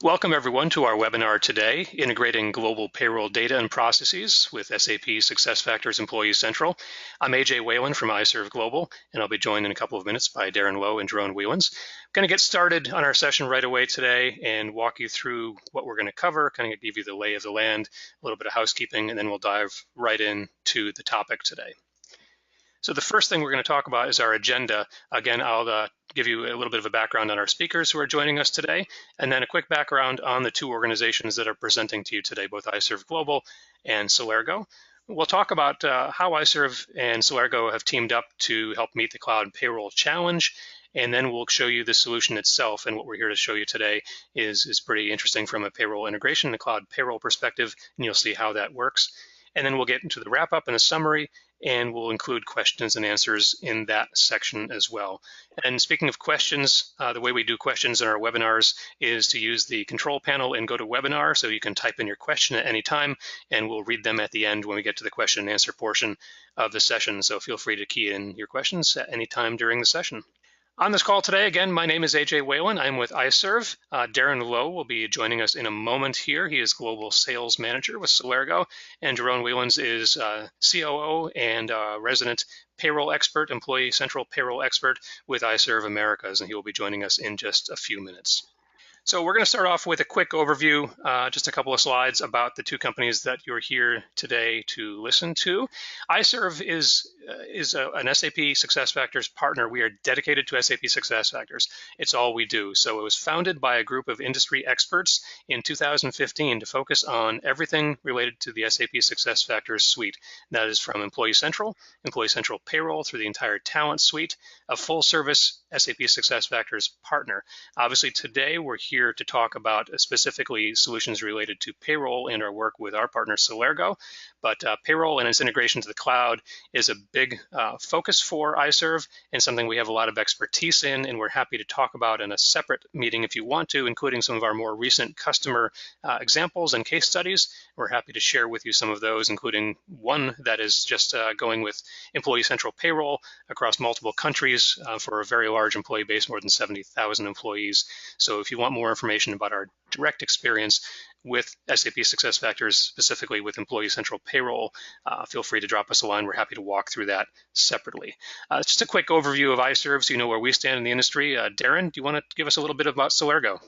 Welcome everyone to our webinar today, Integrating Global Payroll Data and Processes with SAP SuccessFactors Employee Central. I'm AJ Whalen from iServe Global, and I'll be joined in a couple of minutes by Darren Lowe and Jerome Whelans. I'm going to get started on our session right away today and walk you through what we're going to cover, kind of give you the lay of the land, a little bit of housekeeping, and then we'll dive right into the topic today. So the first thing we're going to talk about is our agenda. Again, I'll give you a little bit of a background on our speakers who are joining us today, and then a quick background on the two organizations that are presenting to you today, both iServe Global and Celergo. We'll talk about how iServe and Celergo have teamed up to help meet the cloud payroll challenge, and then we'll show you the solution itself. And what we're here to show you today is pretty interesting from a payroll integration and a cloud payroll perspective, and you'll see how that works. And then we'll get into the wrap up and the summary, and we'll include questions and answers in that section as well. And speaking of questions, the way we do questions in our webinars is to use the control panel in GoToWebinar, so you can type in your question at any time, and we'll read them at the end when we get to the question and answer portion of the session. So feel free to key in your questions at any time during the session. On this call today, again, my name is AJ Whalen. I'm with iServe. Darren Lowe will be joining us in a moment here. He is Global Sales Manager with Celergo, and Jerome Whelans is COO and resident payroll expert, Employee Central payroll expert with iServe Americas, and he will be joining us in just a few minutes. So we're going to start off with a quick overview, just a couple of slides about the two companies that you're here today to listen to. iServe is an SAP SuccessFactors partner. We are dedicated to SAP SuccessFactors. It's all we do. So it was founded by a group of industry experts in 2015 to focus on everything related to the SAP SuccessFactors suite. That is from Employee Central Payroll through the entire talent suite, a full service SAP SuccessFactors partner. Obviously today we're here to talk about specifically solutions related to payroll and our work with our partner Celergo, but payroll and its integration to the cloud is a big focus for iServe and something we have a lot of expertise in, and we're happy to talk about in a separate meeting if you want to, including some of our more recent customer examples and case studies. We're happy to share with you some of those, including one that is just going with Employee Central Payroll across multiple countries for a very large employee base, more than 70,000 employees. So if you want more information about our direct experience with SAP SuccessFactors, specifically with Employee Central Payroll, feel free to drop us a line. We're happy to walk through that separately. Just a quick overview of iServe so you know where we stand in the industry. Darren, do you want to give us a little bit about Celergo?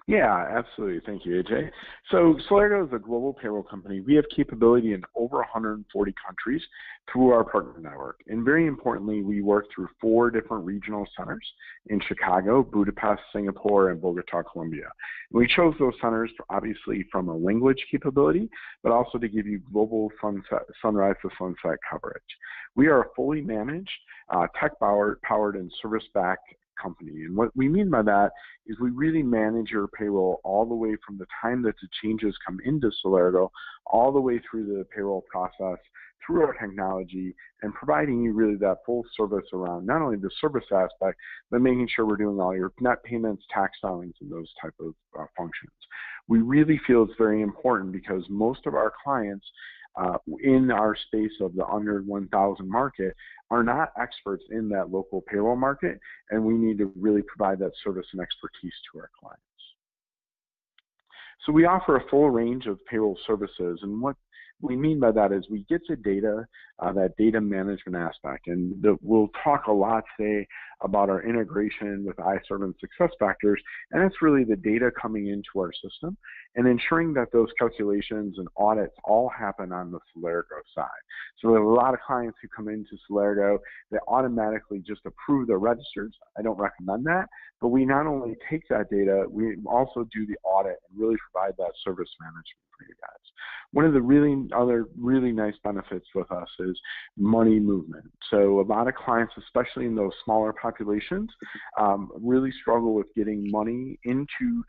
Yeah, absolutely. Thank you, AJ. So Celergo is a global payroll company. We have capability in over 140 countries through our partner network. And very importantly, we work through 4 different regional centers in Chicago, Budapest, Singapore, and Bogota, Colombia. And we chose those centers obviously from a language capability, but also to give you global sunrise to sunset coverage. We are a fully managed, tech-powered, and service-backed company. And what we mean by that is we really manage your payroll all the way from the time that the changes come into Celergo, all the way through the payroll process, through our technology, and providing you really that full service around not only the service aspect, but making sure we're doing all your net payments, tax filings, and those type of functions. We really feel it's very important because most of our clients in our space of the under 1,000 market are not experts in that local payroll market, and we need to really provide that service and expertise to our clients. So we offer a full range of payroll services, and what we mean by that is we get to data, that data management aspect, and we'll talk a lot today about our integration with iServe and SuccessFactors, and it's really the data coming into our system and ensuring that those calculations and audits all happen on the Celergo side. So we have a lot of clients who come into Celergo that automatically just approve their registers. I don't recommend that, but we not only take that data, we also do the audit and really provide that service management for you guys. One of the other really nice benefits with us is money movement. So a lot of clients, especially in those smaller populations, really struggle with getting money into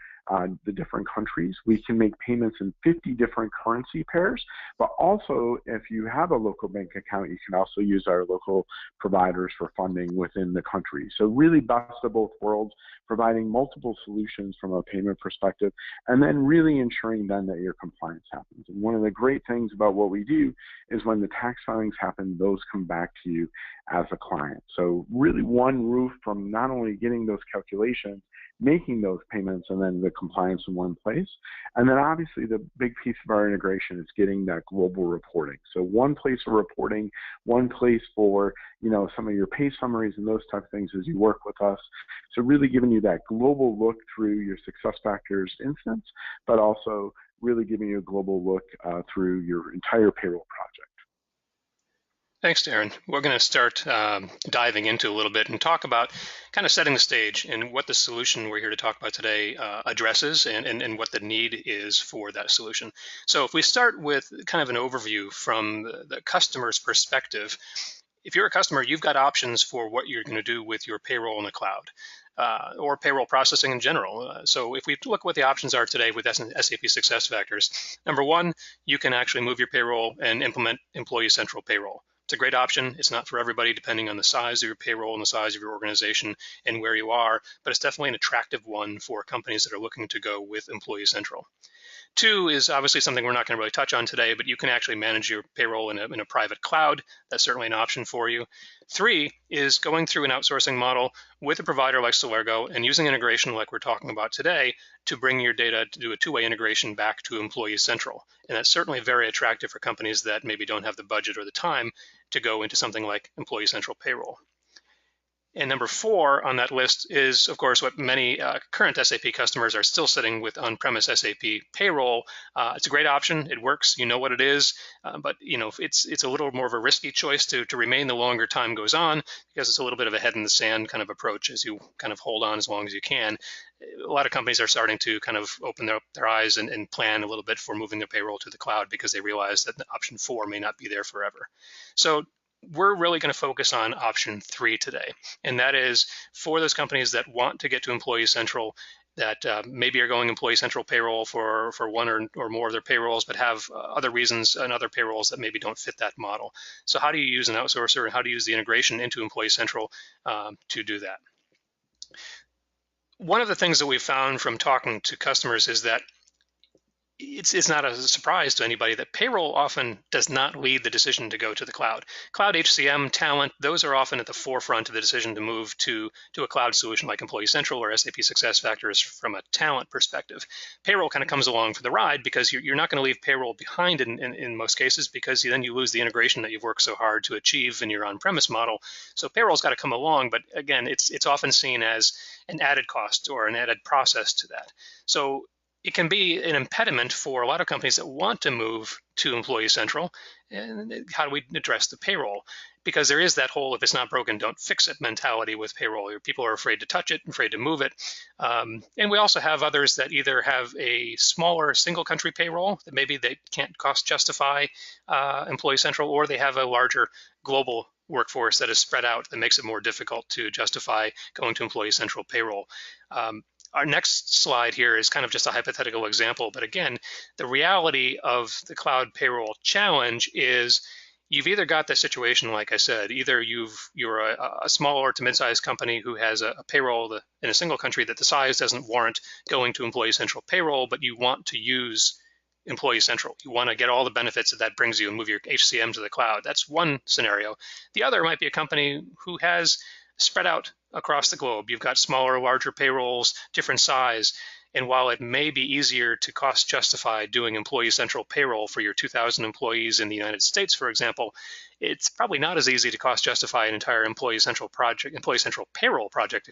the different countries. We can make payments in 50 different currency pairs, but also if you have a local bank account, you can also use our local providers for funding within the country. So really best of both worlds, providing multiple solutions from a payment perspective, and then really ensuring then that your compliance happens. And one of the great things about what we do is when the tax filings happen, those come back to you as a client. So really one roof from not only getting those calculations making those payments and then the compliance in one place. And then obviously the big piece of our integration is getting that global reporting. So one place for reporting, one place for, some of your pay summaries and those type of things as you work with us. So really giving you that global look through your SuccessFactors instance, but also really giving you a global look through your entire payroll project. Thanks, Darren. We're going to start diving into a little bit and talk about kind of setting the stage and what the solution we're here to talk about today addresses and what the need is for that solution. So if we start with kind of an overview from the customer's perspective, if you're a customer, you've got options for what you're going to do with your payroll in the cloud. Or payroll processing in general. So if we look at what the options are today with SAP SuccessFactors, number one, you can actually move your payroll and implement Employee Central Payroll. It's a great option. It's not for everybody depending on the size of your payroll and the size of your organization and where you are, but it's definitely an attractive one for companies that are looking to go with Employee Central. Two is obviously something we're not going to really touch on today, but you can actually manage your payroll in a private cloud. That's certainly an option for you. Three is going through an outsourcing model with a provider like Celergo and using integration like we're talking about today to bring your data to do a two-way integration back to Employee Central. And that's certainly very attractive for companies that maybe don't have the budget or the time to go into something like Employee Central Payroll. And number four on that list is, of course, what many current SAP customers are still sitting with on-premise SAP Payroll. It's a great option. It works. You know what it is, but it's a little more of a risky choice to remain the longer time goes on because it's a little bit of a head in the sand kind of approach as you kind of hold on as long as you can. A lot of companies are starting to kind of open their eyes and plan a little bit for moving their payroll to the cloud because they realize that option four may not be there forever. So we're really going to focus on option three today, and that is for those companies that want to get to Employee Central, that maybe are going Employee Central Payroll for one or more of their payrolls, but have other reasons and other payrolls that maybe don't fit that model. So how do you use an outsourcer and how do you use the integration into Employee Central to do that? One of the things that we've found from talking to customers is that it's not a surprise to anybody that payroll often does not lead the decision to go to the cloud. Cloud HCM, talent, those are often at the forefront of the decision to move to a cloud solution like Employee Central or SAP SuccessFactors from a talent perspective. Payroll kind of comes along for the ride because you're not going to leave payroll behind in most cases because then you lose the integration that you've worked so hard to achieve in your on-premise model. So payroll's got to come along, but again, it's often seen as an added cost or an added process to that. So it can be an impediment for a lot of companies that want to move to Employee Central. And how do we address the payroll? Because there is that whole if it's not broken, don't fix it mentality with payroll. People are afraid to touch it, afraid to move it. And we also have others that either have a smaller single country payroll that maybe they can't cost justify Employee Central, or they have a larger global workforce that is spread out that makes it more difficult to justify going to Employee Central Payroll. Our next slide here is kind of just a hypothetical example, but again, the reality of the cloud payroll challenge is you've either got the situation, like I said, either you're a smaller to mid-sized company who has a payroll in a single country that the size doesn't warrant going to Employee Central Payroll, but you want to use Employee Central. You want to get all the benefits that brings you and move your HCM to the cloud. That's one scenario. The other might be a company who has spread out across the globe. You've got smaller, larger payrolls, different size. And while it may be easier to cost justify doing Employee Central Payroll for your 2,000 employees in the United States, for example, it's probably not as easy to cost justify an entire Employee Central Payroll project,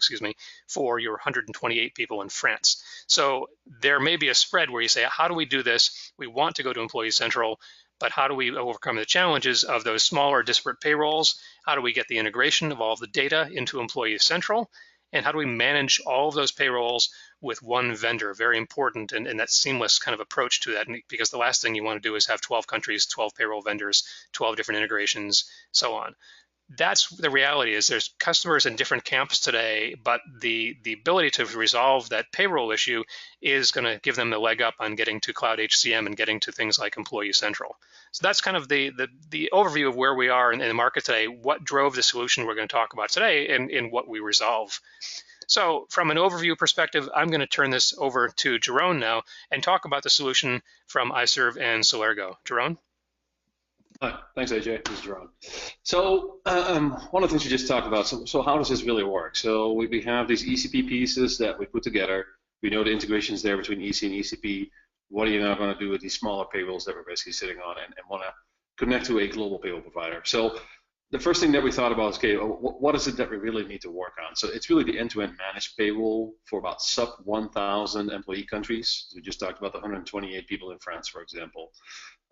for your 128 people in France. So there may be a spread where you say, how do we do this? We want to go to Employee Central, but how do we overcome the challenges of those smaller disparate payrolls? How do we get the integration of all of the data into Employee Central? And how do we manage all of those payrolls with one vendor? Very important, and that seamless kind of approach to that, because the last thing you want to do is have 12 countries, 12 payroll vendors, 12 different integrations, so on. That's the reality. Is there's customers in different camps today, but the ability to resolve that payroll issue is going to give them the leg up on getting to Cloud HCM and getting to things like Employee Central. So that's kind of the overview of where we are in the market today, what drove the solution we're going to talk about today, and what we resolve. So from an overview perspective, I'm going to turn this over to Jerome now and talk about the solution from iServe and Celergo. Jerome? Hi, thanks, AJ. This is Ron. So one of the things we just talked about, so how does this really work? So we have these ECP pieces that we put together. We know the integrations there between EC and ECP. What are you now going to do with these smaller payrolls that we're basically sitting on and want to connect to a global payroll provider? So the first thing that we thought about is, okay, what is it that we really need to work on? So it's really the end-to-end managed payroll for about sub 1,000 employee countries. We just talked about the 128 people in France, for example.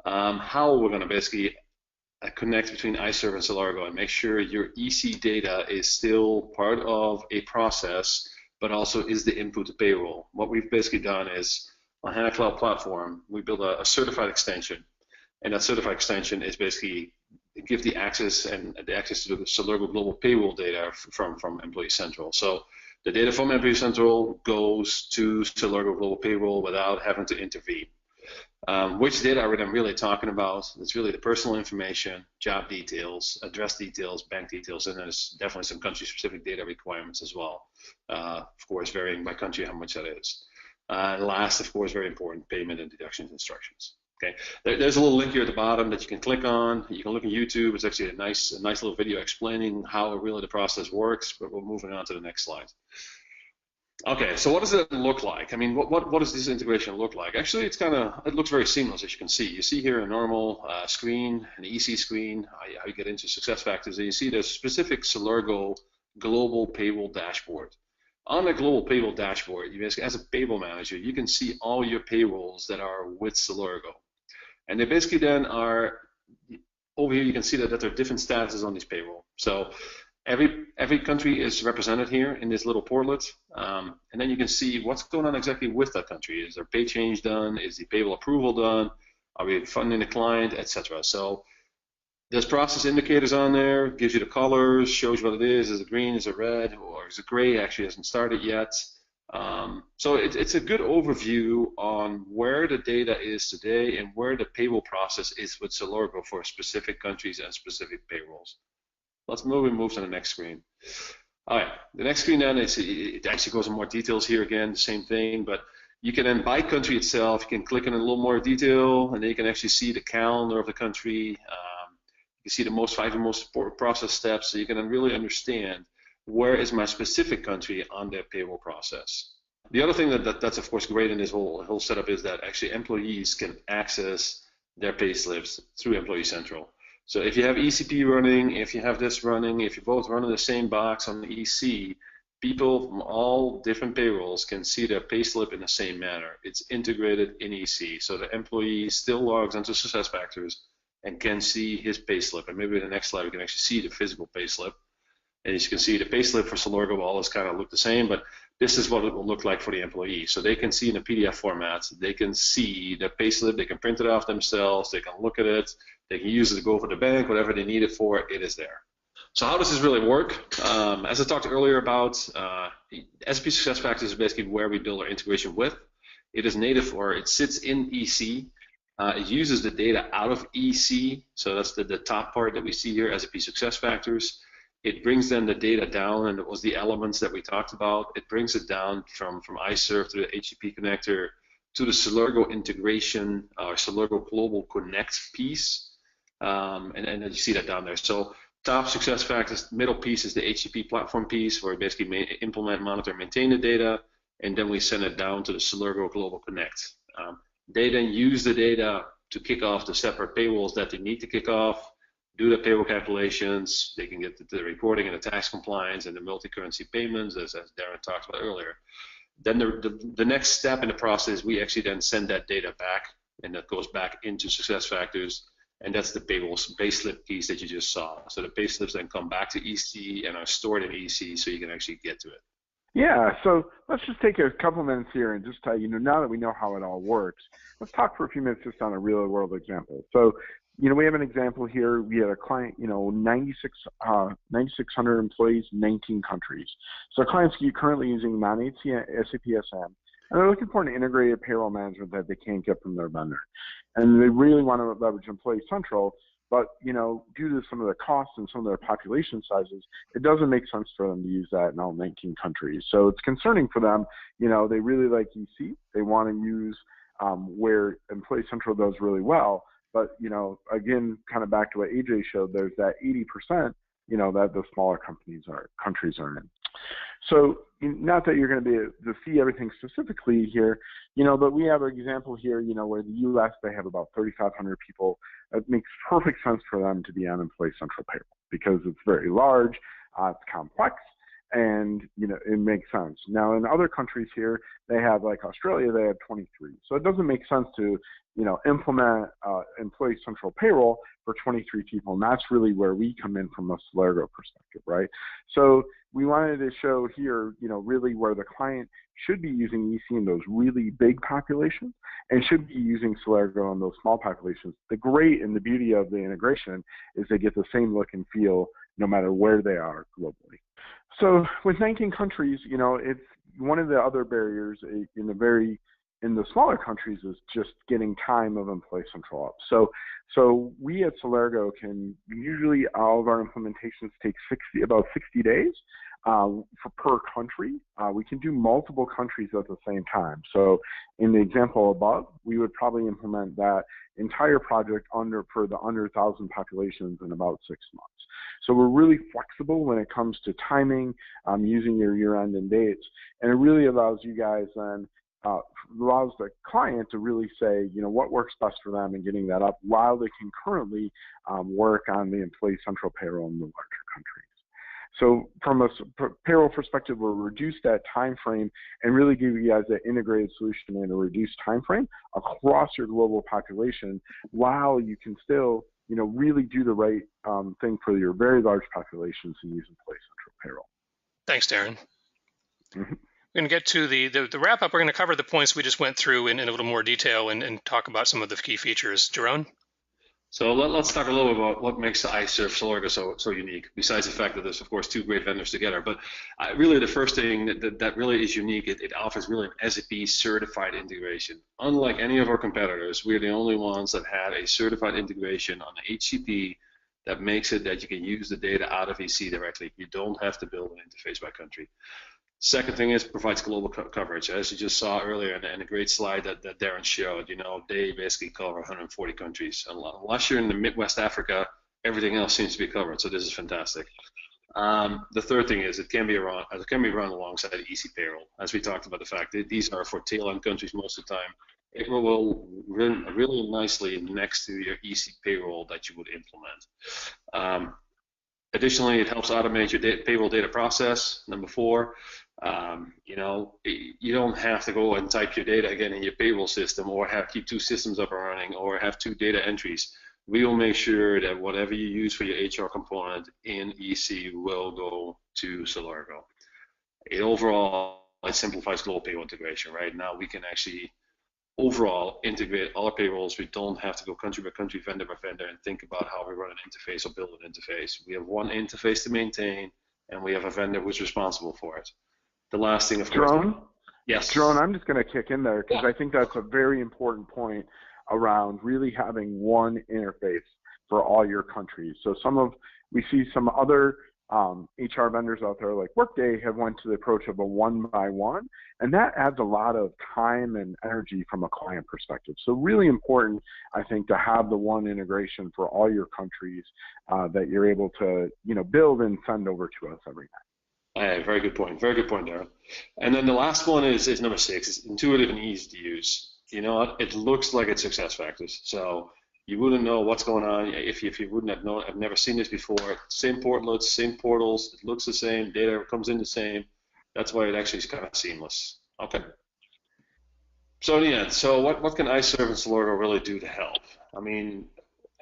How we're going to basically connect between iServe and Solargo and make sure your EC data is still part of a process, but also is the input to payroll. What we've basically done is on HANA Cloud Platform, we built a certified extension, and that certified extension is basically give the access and the access to the Solargo global payroll data from Employee Central. So the data from Employee Central goes to Solargo global payroll without having to intervene. Which data are we then really talking about? It's really the personal information, job details, address details, bank details, and there's definitely some country-specific data requirements as well. Of course, varying by country how much that is. And last, of course, very important, payment and deductions instructions. Okay, there's a little link here at the bottom that you can click on. You can look on YouTube. It's actually a nice little video explaining how really the process works. But we're moving on to the next slide. Okay, so what does it look like? I mean, what does this integration look like? Actually, it looks very seamless, as you can see. You see here a normal screen, an EC screen, how you get into SuccessFactors, and you see the specific Solargo global payroll dashboard. On the global payroll dashboard, you basically, as a payroll manager, you can see all your payrolls that are with Solargo. And they basically then are, over here you can see that there are different statuses on these payroll. So every country is represented here in this little portlet, and then you can see what's going on exactly with that country. Is there pay change done? Is the payroll approval done? Are we funding the client, etc.? So there's process indicators on there, gives you the colors, shows what it is it green, is it red, or is it gray? Actually hasn't started yet. So it's a good overview on where the data is today and where the payroll process is with Solargo for specific countries and specific payrolls. Let's move to the next screen. All right, the next screen then it actually goes in more details here again, the same thing, but you can then by country itself, you can click in a little more detail, and then you can actually see the calendar of the country. You can see the five most important process steps, so you can then really understand where is my specific country on their payroll process. The other thing that's of course great in this whole setup is that actually employees can access their pay slips through Employee Central. So if you have ECP running, if you have this running, if you're both running the same box on the EC, people from all different payrolls can see their payslip in the same manner. It's integrated in EC, so the employee still logs into SuccessFactors and can see his payslip. And maybe in the next slide we can actually see the physical payslip. And as you can see, the payslip for Solargo will always kind of look the same, but this is what it will look like for the employee. So they can see in a PDF format, they can see the payslip, they can print it off themselves, they can look at it, they can use it to go for the bank, whatever they need it for, it is there. So how does this really work? As I talked earlier about, SAP SuccessFactors is basically where we build our integration with. It is native, or it sits in EC. It uses the data out of EC, so that's the top part that we see here, SAP SuccessFactors. It brings then the data down, and it was the elements that we talked about. It brings it down from iServe to the HTTP connector to the Solargo integration, or Solargo Global Connect piece, and then you see that down there. So top SuccessFactors, middle piece is the HTTP platform piece, where we basically implement, monitor, maintain the data, and then we send it down to the Solargo Global Connect. They then use the data to kick off the separate payrolls that they need to kick off, do the payroll calculations, they can get the reporting and the tax compliance and the multi-currency payments, as Darren talked about earlier. Then the next step in the process, we actually then send that data back, and that goes back into SuccessFactors, and that's the payslip piece that you just saw. So the payslips then come back to EC and are stored in EC, so you can actually get to it. Yeah, so let's just take a couple minutes here and just tell you, now that we know how it all works, let's talk for a few minutes just on a real-world example. So, we have an example here. We had a client, 9,600 employees, 19 countries. So clients currently using non-SAP SM, and they're looking for an integrated payroll management that they can't get from their vendor. And they really want to leverage Employee Central, but, due to some of the costs and some of their population sizes, it doesn't make sense for them to use that in all 19 countries. So it's concerning for them. They really like EC. They want to use where Employee Central does really well, but again, kind of back to what AJ showed, there's that 80%, that the smaller countries are in. So not that you're going to be able to see everything specifically here, but we have an example here, where the U.S., they have about 3,500 people. It makes perfect sense for them to be on Employee Central Payroll because it's very large, it's complex, and it makes sense. Now in other countries here, they have, like Australia, they have 23. So it doesn't make sense to implement Employee Central Payroll for 23 people, and that's really where we come in from a Celergo perspective, right? So we wanted to show here, really where the client should be using EC in those really big populations and should be using Celergo in those small populations. The great and the beauty of the integration is they get the same look and feel no matter where they are globally. So with 19 countries, it's one of the other barriers in the smaller countries is just getting time of Employee Central up. So we at Celergo can usually, all of our implementations take about 60 days per country. We can do multiple countries at the same time. So in the example above, we would probably implement that entire project for the under 1,000 populations in about 6 months. So we're really flexible when it comes to timing, using your year-end and dates, and it really allows you guys then, allows the client to really say, what works best for them and getting that up while they can currently work on the Employee Central Payroll in the larger countries. So from a payroll perspective, we'll reduce that time frame and really give you guys an integrated solution in a reduced time frame across your global population while you can still, really do the right thing for your very large populations and use Employee Central Payroll. Thanks, Darren. Mm-hmm. We're going to get to the wrap up. We're going to cover the points we just went through in a little more detail and talk about some of the key features. Jerome? So let's talk a little bit about what makes the iServe Celergo so unique, besides the fact that there's, of course, two great vendors together. But really the first thing that really is unique, it offers really an SAP certified integration. Unlike any of our competitors, we're the only ones that have a certified integration on the HCP that makes it that you can use the data out of EC directly. You don't have to build an interface by country. Second thing is provides global coverage. As you just saw earlier in a great slide that Darren showed, they basically cover 140 countries. Unless you're in the Midwest Africa, everything else seems to be covered. So this is fantastic. The third thing is it can be run alongside EC Payroll. As we talked about the fact that these are for tail end countries most of the time. It will run really nicely next to your EC Payroll that you would implement. Additionally, it helps automate your payroll data process. Number 4. You don't have to go and type your data again in your payroll system or keep 2 systems up and running or have 2 data entries. We will make sure that whatever you use for your HR component in EC will go to Celergo. It simplifies global payroll integration, right? Now we can actually overall integrate all our payrolls. We don't have to go country by country, vendor by vendor, and think about how we run an interface or build an interface. We have one interface to maintain, and we have a vendor who's responsible for it. The last thing, of course. Jerome? Yes. Jerome, I'm just going to kick in there because I think that's a very important point around really having one interface for all your countries. So we see some other HR vendors out there like Workday have went to the approach of a one-by-one, and that adds a lot of time and energy from a client perspective. So really important, I think, to have the one integration for all your countries that you're able to build and send over to us every night. Hey, very good point. Very good point, Darren. And then the last one is number 6. It's intuitive and easy to use. It looks like it's SuccessFactors. So you wouldn't know what's going on if you wouldn't have known. I've never seen this before. Same portlets, same portals. It looks the same. Data comes in the same. That's why it actually is kind of seamless. Okay. So in the end, what can iServe and Celergo really do to help? I mean,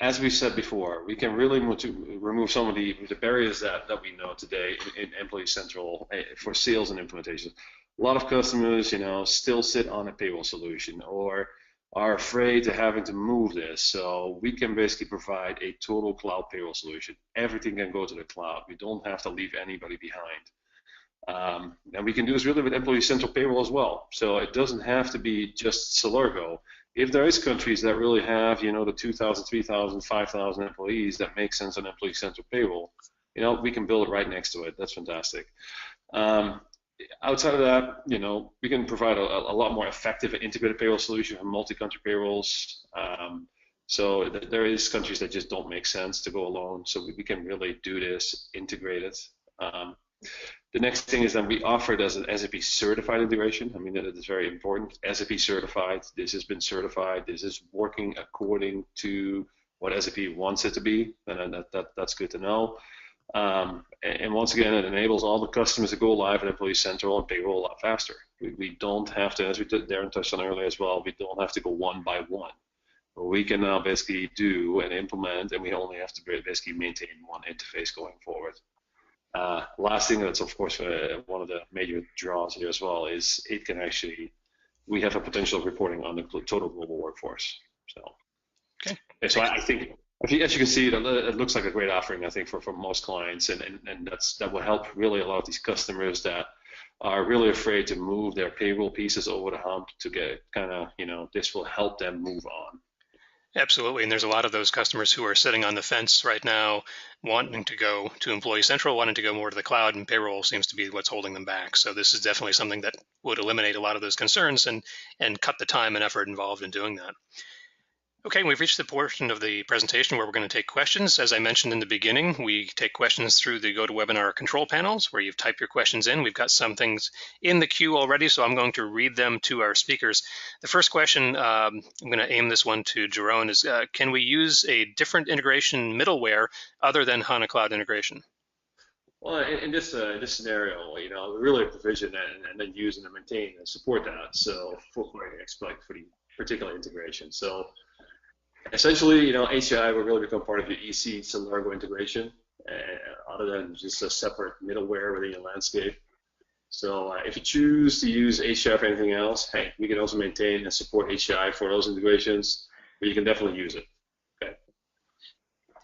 as we said before, we can really remove some of the barriers that we know today in Employee Central for sales and implementation. A lot of customers, still sit on a payroll solution or are afraid of having to move this. So we can basically provide a total cloud payroll solution. Everything can go to the cloud. We don't have to leave anybody behind. And we can do this really with Employee Central Payroll as well. So it doesn't have to be just Celergo. If there is countries that really have, the 2,000, 3,000, 5,000 employees that make sense on Employee Central Payroll, we can build it right next to it. That's fantastic. Outside of that, we can provide a lot more effective and integrated payroll solution for multi-country payrolls. So there is countries that just don't make sense to go alone. So we can really do this integrated. Um, the next thing is that we offer it as an SAP certified integration. I mean, that is very important. SAP certified. This has been certified. This is working according to what SAP wants it to be, and that's good to know. And once again, it enables all the customers to go live in Employee Central and Payroll a lot faster. We don't have to, as Darren touched on earlier as well, we don't have to go one by one. We can now basically do and implement, and we only have to basically maintain one interface going forward. Last thing that's of course one of the major draws here as well is it can actually, we have a potential of reporting on the total global workforce. So, okay. So I think, as you can see, it looks like a great offering, I think, for most clients, and that will help really a lot of these customers that are really afraid to move their payroll pieces over the hump to get kind of, this will help them move on. Absolutely, and there's a lot of those customers who are sitting on the fence right now, wanting to go to Employee Central, wanting to go more to the cloud, and payroll seems to be what's holding them back. So this is definitely something that would eliminate a lot of those concerns and cut the time and effort involved in doing that. Okay, we've reached the portion of the presentation where we're going to take questions. As I mentioned in the beginning, we take questions through the GoToWebinar control panels where you've typed your questions in. We've got some things in the queue already, so I'm going to read them to our speakers. The first question, I'm going to aim this one to Jerome, is can we use a different integration middleware other than HANA Cloud integration? Well, in this scenario, really provision and then use and maintain and support that. So for the particular integration. So essentially, HCI will really become part of your EC Celergo integration, other than just a separate middleware within your landscape. So if you choose to use HCI for anything else, hey, we can also maintain and support HCI for those integrations, but you can definitely use it.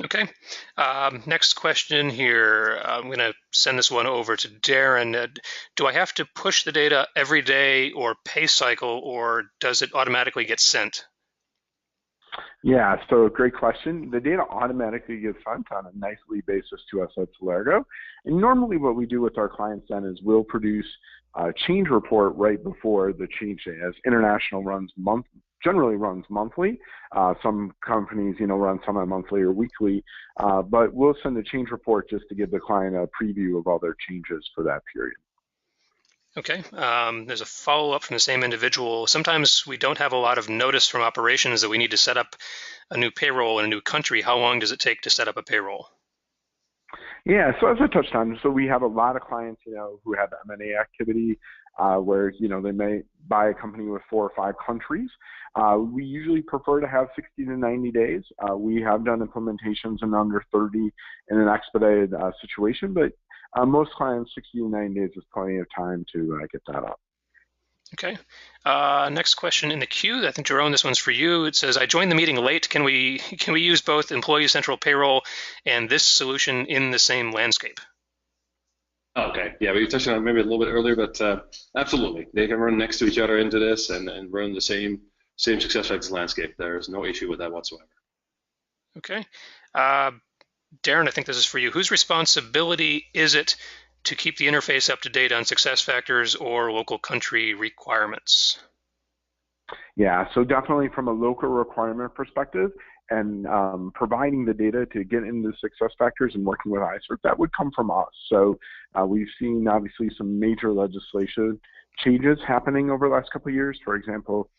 Okay. Next question here. I'm going to send this one over to Darren. Do I have to push the data every day or pay cycle, or does it automatically get sent? Yeah, so great question. The data automatically gets sent on a nightly basis to us at Celergo. And normally what we do with our clients then is we'll produce a change report right before the change day, as international generally runs monthly. Some companies, run semi-monthly or weekly, but we'll send a change report just to give the client a preview of all their changes for that period. Okay, there's a follow-up from the same individual. Sometimes we don't have a lot of notice from operations that we need to set up a new payroll in a new country. How long does it take to set up a payroll? Yeah, so as I touched on, so we have a lot of clients, who have M&A activity where, they may buy a company with 4 or 5 countries. We usually prefer to have 60 to 90 days. We have done implementations in under 30 in an expedited situation, but most clients, 60 to 90 days is plenty of time to get that up. Okay. Next question in the queue. I think, Jerome, this one's for you. It says, I joined the meeting late. Can we use both Employee Central Payroll and this solution in the same landscape? Okay. Yeah, we touched on it maybe a little bit earlier, but absolutely. They can run next to each other into this and run the same SuccessFactors landscape. There's no issue with that whatsoever. Okay. Darren, I think this is for you. Whose responsibility is it to keep the interface up to date on SuccessFactors or local country requirements? Yeah, so definitely from a local requirement perspective and providing the data to get into SuccessFactors and working with iServe, that would come from us. So we've seen obviously some major legislation changes happening over the last couple of years. For example,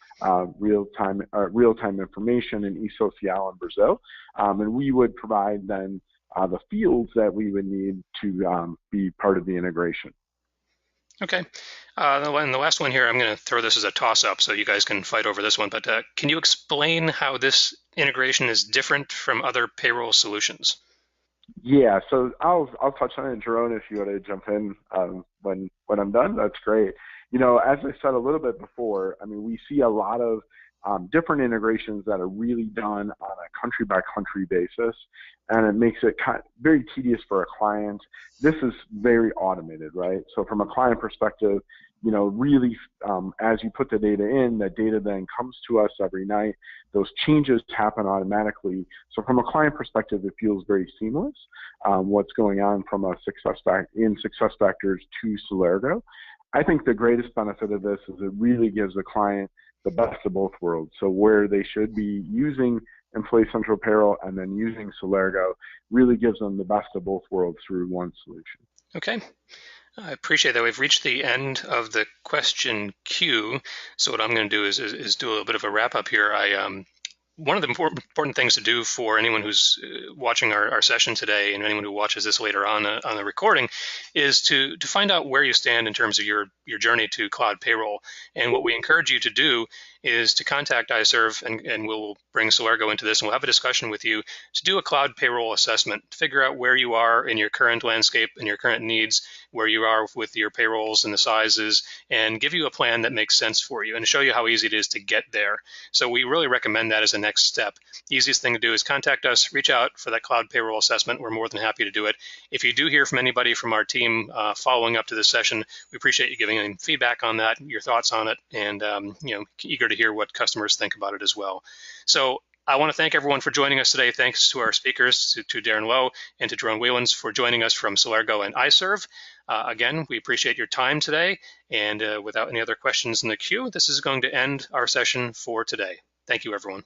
real-time information in eSocial in Brazil, and we would provide then the fields that we would need to be part of the integration. Okay. And the last one here, I'm going to throw this as a toss-up so you guys can fight over this one, but can you explain how this integration is different from other payroll solutions? Yeah, so I'll touch on it, Jerome, if you want to jump in when I'm done, that's great. As I said a little bit before, we see a lot of different integrations that are really done on a country-by-country basis, and it makes it very tedious for a client. This is very automated, right? So from a client perspective, really, as you put the data in, that data then comes to us every night. Those changes happen automatically. So from a client perspective, it feels very seamless, what's going on from a SuccessFactors to Celergo. I think the greatest benefit of this is it really gives the client the best of both worlds. So where they should be using Employee Central Payroll and then using Celergo really gives them the best of both worlds through one solution. Okay. I appreciate that. We've reached the end of the question queue. So what I'm going to do is do a little bit of a wrap up here. One of the important things to do for anyone who's watching our session today and anyone who watches this later on the recording is to find out where you stand in terms of your journey to cloud payroll. And what we encourage you to do is to contact iServe, and we'll bring Celergo into this, and we'll have a discussion with you to do a cloud payroll assessment, to figure out where you are in your current landscape and your current needs, where you are with your payrolls and the sizes, and give you a plan that makes sense for you and show you how easy it is to get there. So we really recommend that as a next step. The easiest thing to do is contact us, reach out for that cloud payroll assessment. We're more than happy to do it. If you do hear from anybody from our team following up to this session, we appreciate you giving any feedback on that, your thoughts on it, and eager to hear what customers think about it as well. So I want to thank everyone for joining us today. Thanks to our speakers, to Darren Lowe and to Jerome Whelans for joining us from Celergo and iServe. Again, we appreciate your time today. And without any other questions in the queue, this is going to end our session for today. Thank you, everyone.